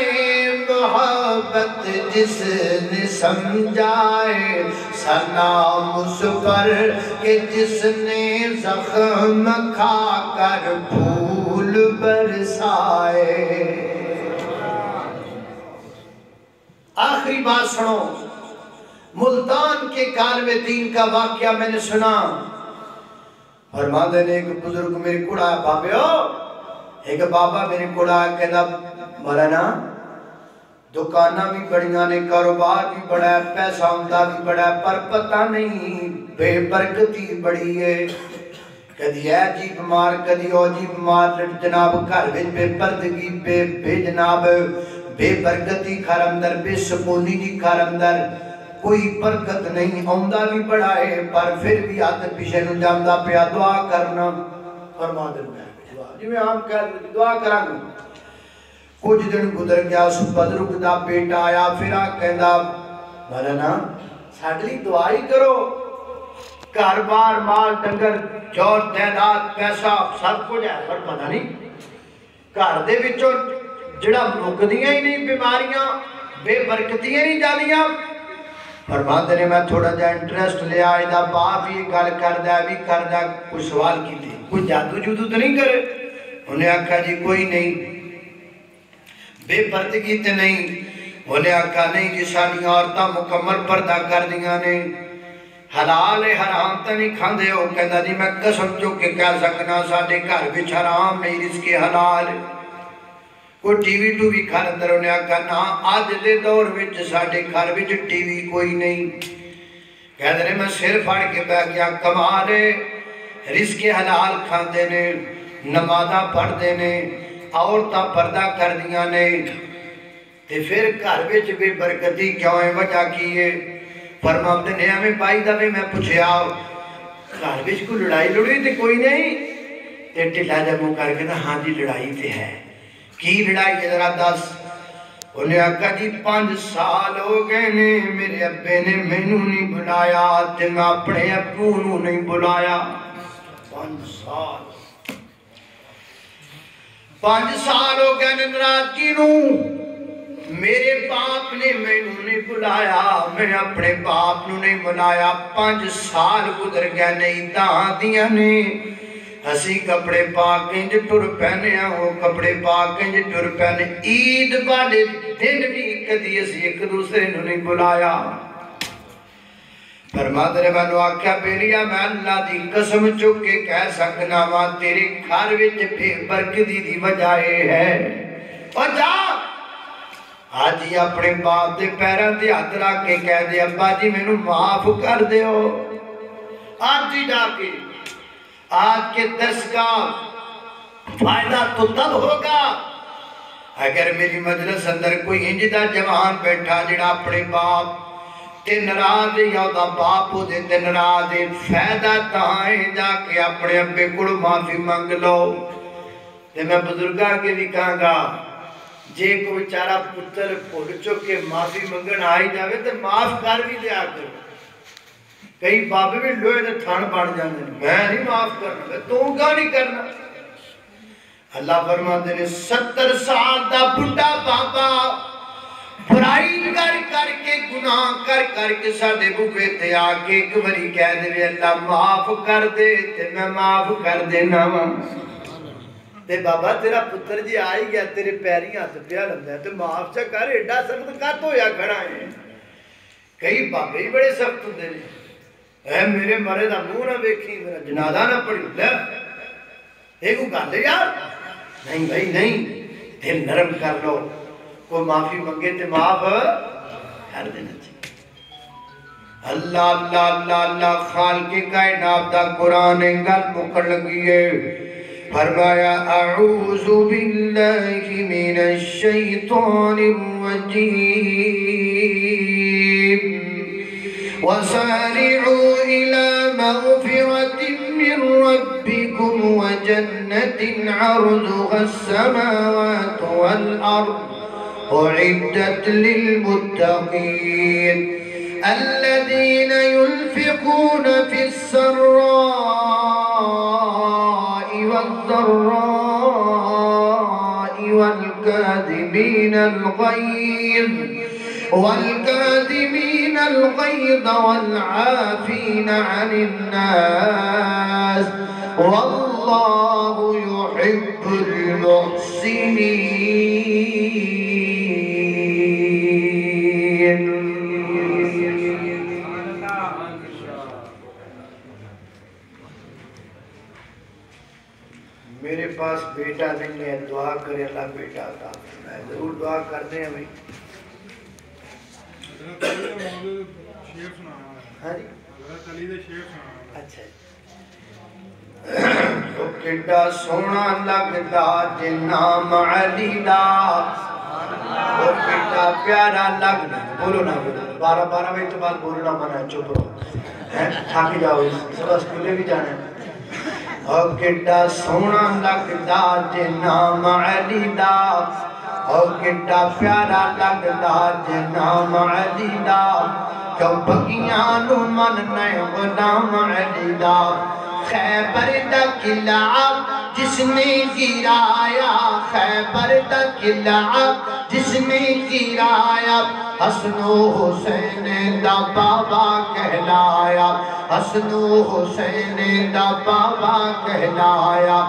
Speaker 2: محبت جس نے سمجھائے سلام اس پر کہ جس نے زخم کھا کر پھول برسائے آخری بات سنو ملتان کے کالم دین کا واقعہ میں نے سنا فرماندے نے ایک بزرگ میرے کڑا بابے ہو ایک بابا میرے کڑا کہنا مولانا دکانہ بھی بڑیاں نے کاروبار بھی بڑا ہے پیسہ ہوندہ بھی بڑا ہے پر پتہ نہیں بے برکتی بڑی ہے کدی ہے جی بمار کدی ہو جی بمار جناب گھر بے پردگی بے جناب بے برکتی گھر اندر بے سکونی جی گھر اندر کوئی برکت نہیں ہوندہ بھی بڑا ہے پر پھر بھی آتے پیچھے نو جاندہ پیا دعا کرنا فرما دے جی میں عام دعا کرانگا کچھ دن گزر گیا اس بزرگ دا بیٹا آیا پھر کہندا مولانا ساڈے لئی دعا ہی کرو گھر بار مال ڈنگر جور تعداد پیسہ سب کچھ ہے پر پتہ نہیں گھر دے وچوں جڑا مکدیاں ہی نہیں بیماریاں بے برکتیاں نہیں جانیاں فرماندے نے میں تھوڑا جا انٹرسٹ لیا ایدہ باپ یہ گل کردہ بھی کردہ کوئی سوال کی تھی کوئی جادو جودو تو نہیں کرے انہیں آکھا جی کوئی نہیں بے پردگی تے نہیں انہیں آکھا نہیں جی ساڑی عورتہ مکمل پردہ کر دیا نے حلال حرام تا نہیں کھاندے ہو کہتا جی میں قسم جو کہ کہہ سکنا ساڑے گھر بچ حرام میں رزق حلال کوئی ٹی وی ٹو بھی گھر اندر انہیں آکھا نا آج دے دور وچ ساڑے گھر وچ ٹی وی کوئی نہیں کہتے ہیں میں سر پھاڑ کے بہ گیا کمالے رزق حلال کھاندے نے نمازہ پڑھ دے نے عورتہ پردہ کر دیا نے تے پھر گھر وچ بے برکتی کیوں ہے وجہ کیے فرماتے نے ہمیں بائی دا بھی میں پوچھے آؤ گھر وچ کو لڑائی لڑی تے کوئی نہیں تے ٹھلا جب منہ کر کے ہاں جی لڑائی تے ہے کی لڑائی ہے ذرا دس انہیں آکھا جی 5 سال ہو گئے نے میرے ابے نے مینوں نہیں بلایا تے میں اپنے ابو نوں نہیں بلایا 5 سال 5 سال ہو گئے ناراضگی نوں میرے باپ نے مینوں نہیں بلایا میں اپنے باپ نوں نہیں بلایا 5 سال گزر گئے نہیں دادیاں نے اسی کپڑے پا کے جو ٹر پہنے ہیں وہ کپڑے پا کے جو ٹر پہنے عید والے دن بھی کدی اسی ایک دوسرے نوں نہیں بلایا فرماتے نے میں آکھیا بیلیا میں اللہ دی قسم چک کے کہہ سکنا وا تیرے گھر وچ بے برکتی دی وجہ ہے اور جا آج ہی اپنے باپ دے پیراں تے ہاتھ رکھ کے کہہ دے ابا جی مینوں معاف کر دیو آج ہی جا کے آج کے درس کا فائدہ تو تب ہوگا اگر میری مجلس اندر کوئی انجدہ جوان بیٹھا جڑا اپنے باپ تے ناراض یا دا باپ دے تے ناراض فائدہ تائیں جا کے اپنے ابے کو معافی مانگ لو تے میں بزرگاں کے بھی کہاں گا جے کو بیچارہ پتر بھول چکے معافی منگن آئی جاوے تے معاف کر بھی دیا کرو کئی بابے بھی لوہے دے تھان بن جاندے میں نہیں معاف کرنا تو کیا نہیں کرنا اللہ فرماتے نے 70 سال دا بڑھا بابا برائی کر کے گناہ کر کے ساڈے بوئے تے آ کے ایک باری کہہ دے اللہ معاف کر دے تے میں معاف کر دینا وا تے بابا تیرا پتر جی آئی گیا تیرے پیری ہاتھ پیا لگتا ہے تے معاف چا کر ایڈا سخت کت ہویا کھڑا ہے کئی بابے ہی بڑے سخت ہوندے نے اے میرے مرے دا منہ نہ ویکھی میرا جنازہ نہ پڑھی لے اے کو گل ہے یار نہیں بھائی نہیں دل نرم کر لو کوئی معافی منگے تے معاف کر دینا چاہیے اللہ اللہ اللہ اللہ خالق کائنات دا قرآن گل مکر لگی ہے فرمایا اعوذ باللہ من الشیطان الرجیم وسارعوا إلى مغفرة من ربكم وجنة عرضها السماوات والأرض أعدت للمتقين الذين ينفقون في السراء والضراء والكاظمين الغيظ والعافين عن الناس والله يحب المحسنين میرے پاس بیٹا نہیں ہے دعا کرے اللہ بیٹا عطا فرمائے ضرور دعا کرنے ہیں بھائی اچھا تو کڈا سونا لگدا جے نام علی دا اور کڈا پیارا لگدا بولو نا 12 بجے تو بعد بولنا منع چپ رہو تھک جاؤ صبح سکولے بھی جانا ہے اور کڈا سونا لگدا جے نام علی دا اور کڈا پیارا لگدا جے نام علی دا کیوں بگیاں نو مننے غلام علی دا خیبر دا قلعہ جس نے گرایا خیبر دا قلعہ جس نے گرایا حسن و حسین دا بابا کہلایا حسن و حسین دا بابا کہلایا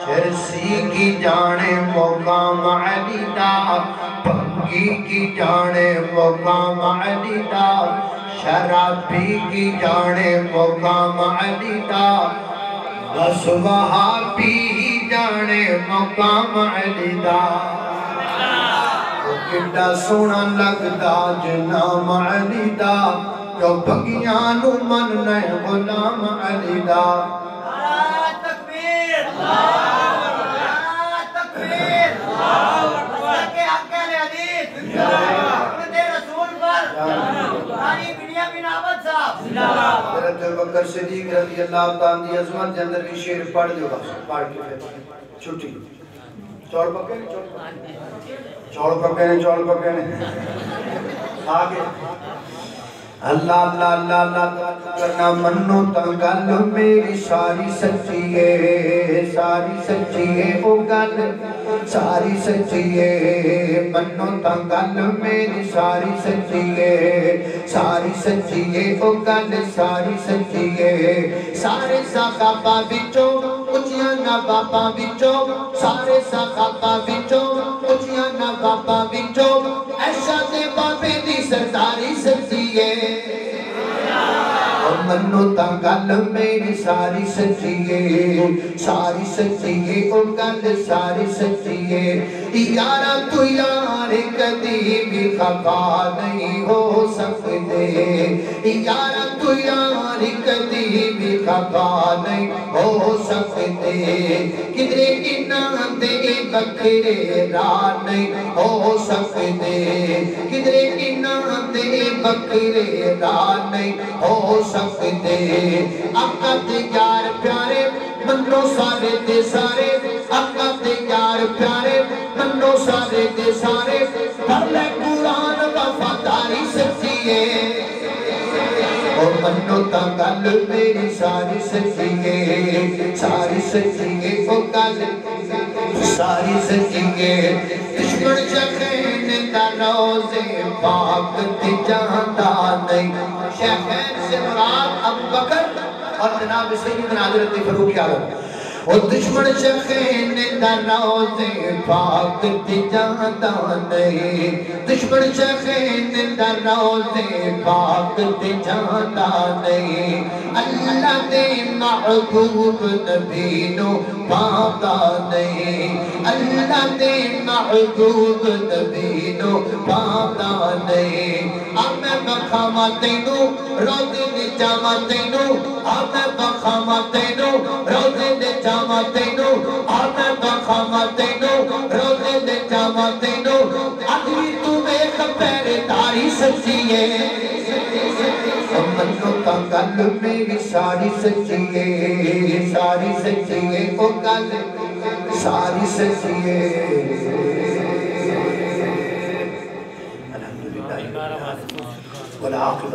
Speaker 2: چرسی کی جانے مقام علی دا بھنگی کی جانے مقام علی دا شرابی کی جانے مقام علی دا بس وہابی ہی جانے مقام علی دا کڈا سونا لگدا جنام علی دا جو بگیاں نو مننے غلام علی دا تکبیر تکبیر اللہ کے حق کے حدیث محمد رسول پر رانی بنیامین احمد صاحب حضرت ابوبکر صدیق رضی اللہ تعالیٰ عنہ عظمت کے اندر بھی شعر پڑھ دے گا پڑھ کے پھر چھٹی چوڑ پکے نے آگے اللہ اللہ اللہ اللہ کرنا منو تنگل میری ساری سچی ہے وہ گل ساری سچیے منو تا گل میری ساری سچیے ساری سچیے او گل ساری سچیے سارے صحابہ وچوں اچھیاں نواباں وچوں سارے صحابہ وچوں اچھیاں نواباں وچوں ایسا دے بابے دی سرداری سچیے منو تا گل میری ساری سچیے او گل ساری سچیے یارا تو یار کدی بھی خفا نہیں ہو سکتے یارا تو یار کدی بھی خفا نہیں ہو سکتے کدھرے انہاں دے بکھرے راہ نہیں ہو سکتے کدھرے انہاں دے بکھرے راہ نہیں ہو سکتے آقا تے یار پیارے منو سارے دے سارے آقا تے یار پیارے منو سارے دے سارے پڑھ لے قرآن وفاداری سچیے او منو تا گل میری ساری سچیے او گل ساری سچیے دشمن شخین دا روزے پاک تے جاندا نہیں شیخین سے مراد ابو بکر اور جناب سیدنا حضرت فاروق اعظم او دشمن شخین دا روزے پاک تے جاندا نہیں دشمن شخین دا روزے پاک تے جاندا نہیں اللہ دے محبوب نبی نو پاتا نہیں اللہ دے محبوب نبی نو پاتا نہیں میں بخاما تینو روزے دے جاما تینو میں بخاما تینو روزے دے جاما تینو میں بخاما تینو روزے دے جاما تینو اگلی تو ایک پہرے داری سچیے منو تا گل میری ساری سچیے او گل ساری سچیے الحمدللہ والعاقبۃ